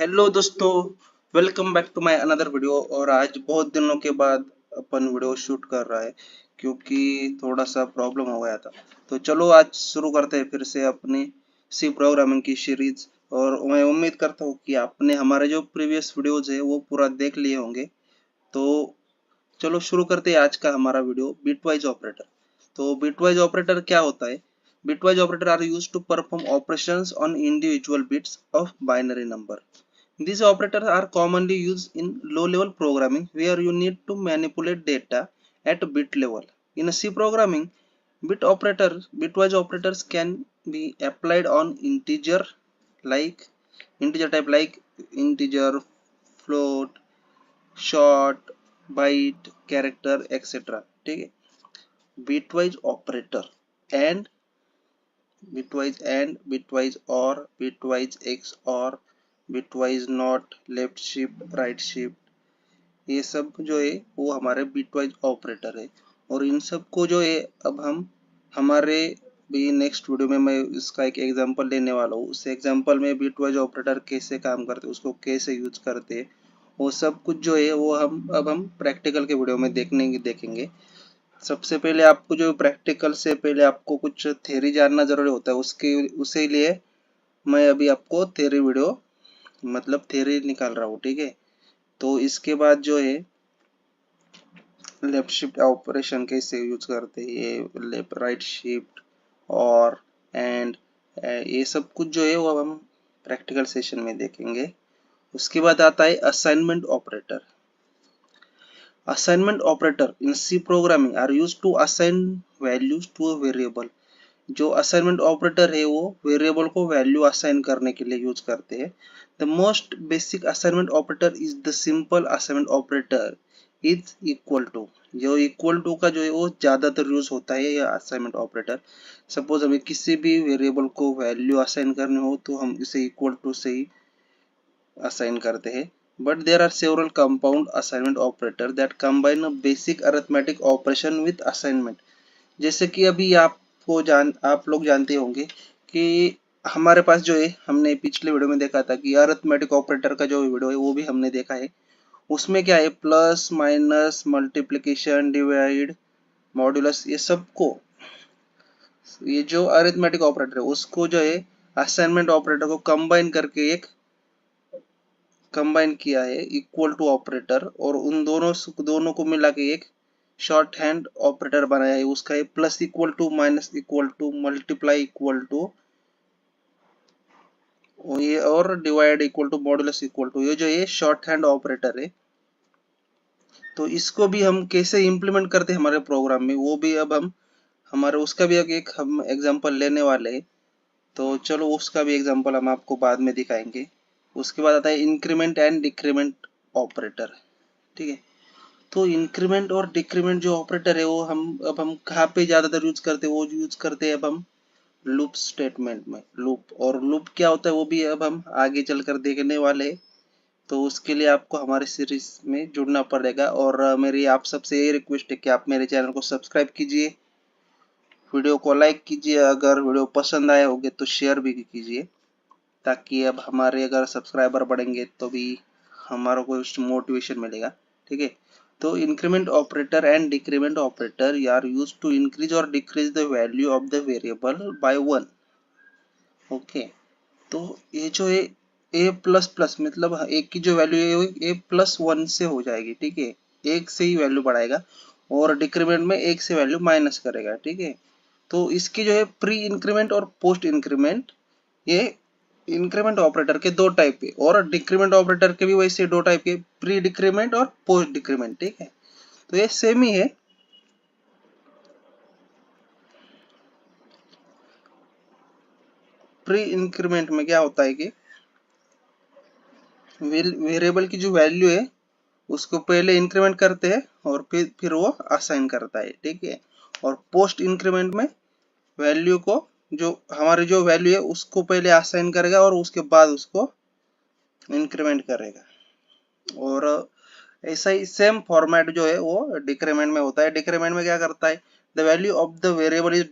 Hello दोस्तों, welcome back to my another video. और आज बहुत दिनों के बाद अपन वीडियो शूट कर रहा है क्योंकि थोड़ा सा प्रॉब्लम हो गया था। तो चलो आज शुरू करते हैं फिर से अपनी सी प्रोग्रामिंग की सीरीज। और मैं उम्मीद करता हूँ कि आपने हमारे जो प्रीवियस वीडियोज है वो पूरा देख लिए होंगे। तो चलो शुरू करते हैं आज का हमारा वीडियो, बिटवाइज ऑपरेटर। तो बिटवाइज ऑपरेटर क्या होता है? Bitwise operator are used to perform operations on individual bits of binary number. These operators are commonly used in low-level programming where you need to manipulate data at bit level. In C programming, bitwise operators can be applied on integer type like integer, float, short, byte, character, etc. ठीक है? Bitwise operator and bitwise or bitwise XOR, bitwise not, left shift, right shift, ये सब जो है वो हमारे bitwise operator है। और इन सब को जो है अब हम हमारे भी नेक्स्ट वीडियो में मैं इसका एक एग्जांपल लेने वाला हूँ। उस एग्जांपल में बिटवाइज ऑपरेटर कैसे काम करते हैं, उसको कैसे यूज करते हैं, वो सब कुछ जो है वो हम प्रैक्टिकल के वीडियो में देखेंगे। सबसे पहले आपको जो प्रैक्टिकल से पहले आपको कुछ थ्योरी जानना जरूरी होता है, उसके उसी लिए मैं अभी आपको थ्योरी वीडियो मतलब थ्योरी निकाल रहा हूँ। ठीक है, तो इसके बाद जो है लेफ्ट शिफ्ट ऑपरेशन कैसे यूज करते हैं, ये लेफ्ट राइट शिफ्ट और एंड, ये सब कुछ जो है वो हम प्रैक्टिकल सेशन में देखेंगे। उसके बाद आता है assignment operator. Assignment operator in C programming are used to assign values to a variable. जो असाइनमेंट ऑपरेटर है वो वेरिएबल को वैल्यू असाइन करने के लिए यूज करते हैं। The most basic assignment operator is the simple assignment operator is equal to. जो इक्वल टू का जो है वो ज्यादातर यूज होता है यह असाइनमेंट ऑपरेटर। सपोज हमें किसी भी वेरिएबल को वैल्यू असाइन करनी हो तो हम इसे इक्वल टू से ही असाइन करते हैं। But there are several compound assignment operator that combine a basic arithmetic operation with assignment. जैसे कि अभी आप लोग जानते होंगे कि हमारे पास जो है हमने पिछले वीडियो में देखा था कि अरिथमेटिक ऑपरेटर का जो वीडियो है वो भी हमने देखा है। उसमें क्या है, plus minus multiplication divide modulus, ये सबको ये जो अरिथमेटिक ऑपरेटर है उसको जो है असाइनमेंट ऑपरेटर को कंबाइन किया है इक्वल टू ऑपरेटर, और उन दोनों को मिला के एक शॉर्ट हैंड ऑपरेटर बनाया है। उसका है plus equal to, minus equal to, multiply equal to, ये और divide equal to, modulus equal to, ये जो ये शॉर्ट हैंड ऑपरेटर है। तो इसको भी हम कैसे इंप्लीमेंट करते हैं हमारे प्रोग्राम में, वो भी अब हम हमारे उसका भी एक हम एग्जांपल लेने वाले हैं। तो चलो उसका भी एग्जांपल हम आपको बाद में दिखाएंगे। उसके बाद आता है इंक्रीमेंट एंड डिक्रीमेंट ऑपरेटर। ठीक है, तो इंक्रीमेंट और डिक्रीमेंट जो ऑपरेटर है वो हम कहाँ पे ज्यादातर यूज करते हैं, वो यूज करते हैं अब हम लूप स्टेटमेंट में। लूप और लूप क्या होता है वो भी अब हम आगे चलकर देखने वाले हैं। तो उसके लिए आपको हमारे सीरीज में जुड़ना पड़ेगा। और मेरी आप सबसे ये रिक्वेस्ट है कि आप मेरे चैनल को सब्सक्राइब कीजिए, वीडियो को लाइक कीजिए, अगर वीडियो पसंद आए होंगे तो शेयर भी कीजिए, ताकि अब हमारे अगर सब्सक्राइबर बढ़ेंगे तो भी हमारा को मोटिवेशन मिलेगा। ठीक है, तो increment operator and decrement operator are used to increase or decrease the value of the variable by 1। Okay, तो ये जो है ए प्लस प्लस मतलब एक की जो वैल्यू है वो ए प्लस 1 से हो जाएगी। ठीक है, एक से ही वैल्यू बढ़ाएगा, और डिक्रीमेंट में एक से वैल्यू माइनस करेगा। ठीक है, तो इसकी जो है प्री इंक्रीमेंट और पोस्ट इंक्रीमेंट, ये इंक्रीमेंट ऑपरेटर के दो टाइप है, और डिक्रीमेंट ऑपरेटर के भी वैसे दो टाइप के, प्री डिक्रीमेंट और पोस्ट डिक्रीमेंट। ठीक है, तो ये सेम ही है। प्री इंक्रीमेंट में क्या होता है कि वेरिएबल की जो वैल्यू है उसको पहले इंक्रीमेंट करते हैं और फिर वो असाइन करता है। ठीक है, और पोस्ट इंक्रीमेंट में वैल्यू को जो हमारी जो वैल्यू है उसको पहले असाइन करेगा और उसके बाद उसको इंक्रीमेंट करेगा। और ऐसा ही सेम फॉर्मेट जो है वो डिक्रीमेंट में होता है। डिक्रीमेंट में क्या करता है, the value of the variable is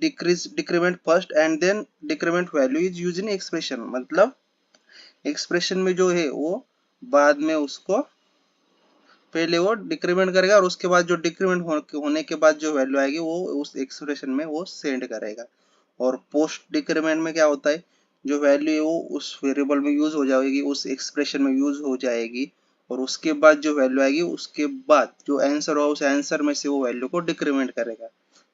decrement first and then decrement value is use in expression. मतलब एक्सप्रेशन में जो है वो बाद में उसको पहले वो डिक्रीमेंट करेगा और उसके बाद जो डिक्रीमेंट होने के बाद जो वैल्यू आएगी वो उस एक्सप्रेशन में वो सेंड करेगा। और पोस्ट डिक्रीमेंट में क्या होता है, जो वैल्यू है वो उस वेरिएबल में यूज हो जाएगी, उस एक्सप्रेशन में यूज हो जाएगी, और उसके बाद जो वैल्यू आएगी उसके बाद जो आंसर होगा उस आंसर में से वो वैल्यू को डिक्रीमेंट करेगा।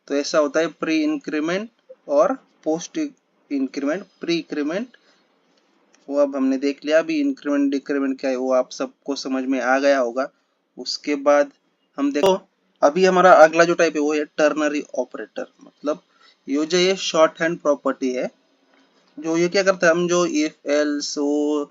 तो ऐसा होता है प्री इंक्रीमेंट और पोस्ट इंक्रीमेंट। प्री इंक्रीमेंट वो अब हमने देख लिया, अभी इंक्रीमेंट डिक्रीमेंट क्या है वो आप सबको समझ में आ गया होगा। उसके बाद हम देखो अभी हमारा अगला जो टाइप है वो है टर्नरी ऑपरेटर। मतलब ये जो ये शॉर्ट हैंड प्रॉपर्टी है, जो ये क्या करता है, हम जो इफ एल्स वो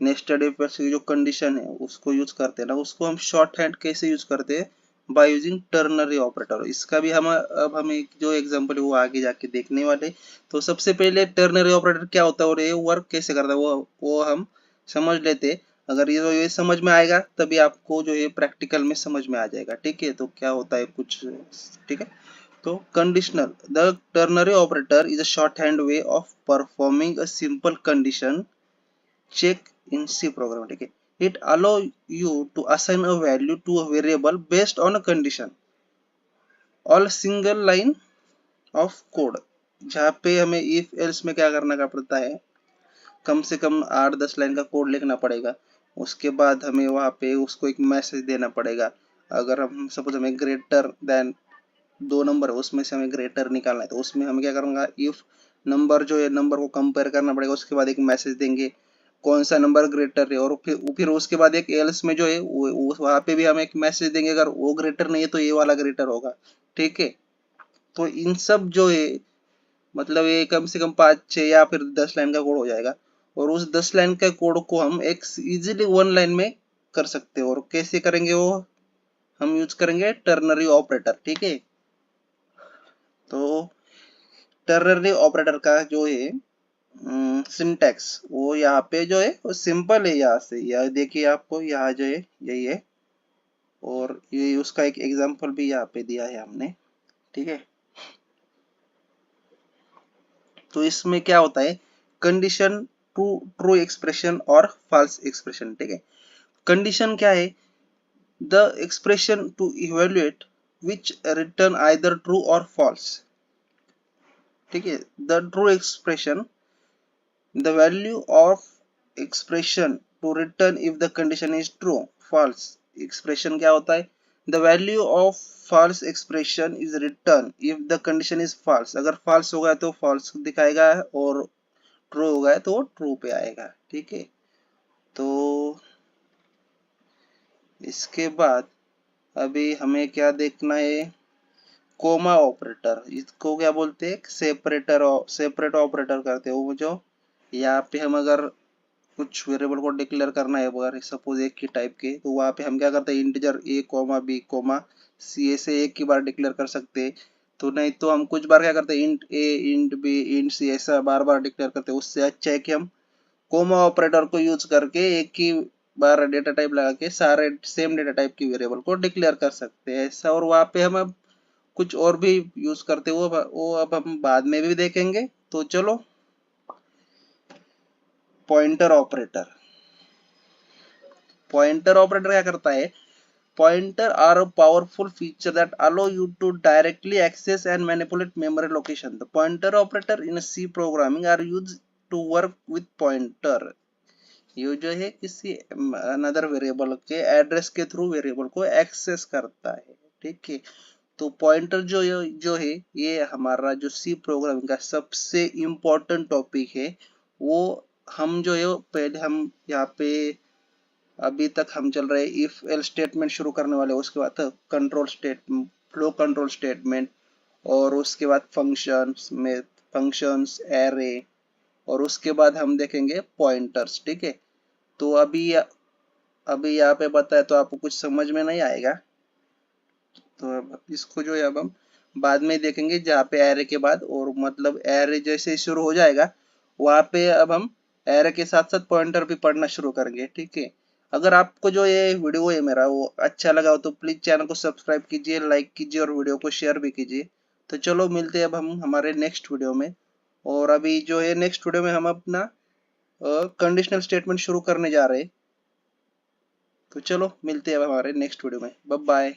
नेस्टेड इफ एल्स की जो कंडीशन है उसको यूज करते हैं ना, उसको हम शॉर्ट हैंड कैसे यूज करते हैं, बाय यूजिंग टर्नरी ऑपरेटर। इसका भी हम अब हम एक जो एग्जांपल है वो आगे जाके देखने वाले। तो सबसे पहले टर्नरी ऑपरेटर क्या होता है और ये वर्क कैसे करता है वो हम समझ लेते हैं। अगर ये समझ में आएगा तभी आपको जो ये प्रैक्टिकल में समझ में आ जाएगा। ठीक है, तो क्या होता है कुछ, ठीक है। तो conditional, the ternary operator is a shorthand way of performing a simple condition check in C program. ठीक है, it allow you to assign a value to a variable based on a condition, all single line of code। जहाँ पे हमें if else में क्या करना का पड़ता है, कम से कम 8-10 लाइन का कोड लिखना पड़ेगा। उसके बाद हमें वहाँ पे उसको एक मैसेज देना पड़ेगा। अगर हम सपोज हमें ग्रेटर देन 2 नंबर है उसमें से हमें ग्रेटर निकालना है, तो उसमें हमें क्या करूंगा, इफ नंबर जो है नंबर को कंपेयर करना पड़ेगा, उसके बाद एक मैसेज देंगे कौन सा नंबर ग्रेटर है, और फिर उसके बाद एक एल्स में जो है वो वहां पे भी हम एक मैसेज देंगे, अगर वो ग्रेटर नहीं है तो ये वाला ग्रेटर होगा। ठीक है, तो इन सब जो है मतलब ये कम से कम 5-6 या फिर 10 लाइन का कोड हो जाएगा। और उस 10 लाइन का कोड को हम एक इजीली 1 लाइन में कर सकते हैं। और कैसे करेंगे वो, हम यूज करेंगे टर्नरी ऑपरेटर। ठीक है, तो टर्नरी ऑपरेटर का जो है सिंटैक्स वो यहाँ पे जो है वो सिंपल है। यहाँ से यह देखिए आपको यहाँ जो है यही है, और ये उसका एक एग्जांपल भी यहाँ पे दिया है हमने। ठीक है, तो इसमें क्या होता है, कंडीशन टू ट्रू एक्सप्रेशन और फॉल्स एक्सप्रेशन। ठीक है, कंडीशन क्या है, the expression to evaluate which return either true और फॉल्स। ठीक है, the true expression, the value of expression to return if the condition is true। false expression क्या होता है, the value of false expression is returned if the condition is false। अगर false होगा तो false दिखाएगा और true होगा तो true पे आएगा। ठीक है, तो इसके बाद अभी हमें क्या देखना है, कोमा ऑपरेटर। इसको क्या बोलते हैं, सेपरेट ऑपरेटर करते हैं। वो जो यहाँ पे हम अगर कुछ वेरिएबल को डिक्लेयर करना है, अगर सपोज एक ही टाइप के, तो वहाँ पे हम क्या करते हैं, integer a comma b comma c ऐसे एक ही बार डिक्लेयर कर सकते हैं। तो नहीं तो हम कुछ बार क्या करते हैं, int a int b int c ऐसा बार बार डिक्लेयर करते हैं। उससे अच्छा है कि हम कोमा ऑपरेटर को यूज करके एक ही बार डेटा टाइप लगा के सारे सेम डेटा टाइप की वेरिएबल को डिक्लेयर कर सकते हैं ऐसा। और वहाँ पे हम अब कुछ और भी यूज करते हैं, वो अब हम बाद में भी देखेंगे। तो चलो, पॉइंटर ऑपरेटर। पॉइंटर ऑपरेटर क्या करता है, pointer are a powerful feature that allow you to directly access and manipulate memory location। The pointer operator in C programming are used to work with pointer। ये जो है किसी another variable के address के through variable को access करता है। ठीक है, तो पॉइंटर जो है ये हमारा जो सी प्रोग्रामिंग का सबसे इम्पोर्टेंट टॉपिक है। वो हम जो है पहले हम यहाँ पे अभी तक हम चल रहे इफ एल स्टेटमेंट शुरू करने वाले, उसके बाद control statement, flow control statement, और उसके बाद फंक्शंस में फंक्शंस, एरे, और उसके बाद हम देखेंगे पॉइंटर्स। ठीक है, तो अभी यहाँ पे बताया तो आपको कुछ समझ में नहीं आएगा, तो अब इसको जो है अब हम बाद में देखेंगे, जहाँ पे एरे के बाद, और मतलब एरे जैसे शुरू हो जाएगा वहां पे अब हम एरे के साथ साथ पॉइंटर भी पढ़ना शुरू करेंगे। ठीक है, अगर आपको जो ये वीडियो है मेरा वो अच्छा लगा हो तो प्लीज चैनल को सब्सक्राइब कीजिए, लाइक कीजिए और वीडियो को शेयर भी कीजिए। तो चलो मिलते हैं अब हम हमारे नेक्स्ट वीडियो में। और अभी जो है नेक्स्ट वीडियो में हम अपना कंडीशनल स्टेटमेंट शुरू करने जा रहे हैं। तो चलो मिलते हैं अब हमारे नेक्स्ट वीडियो में। Bye bye.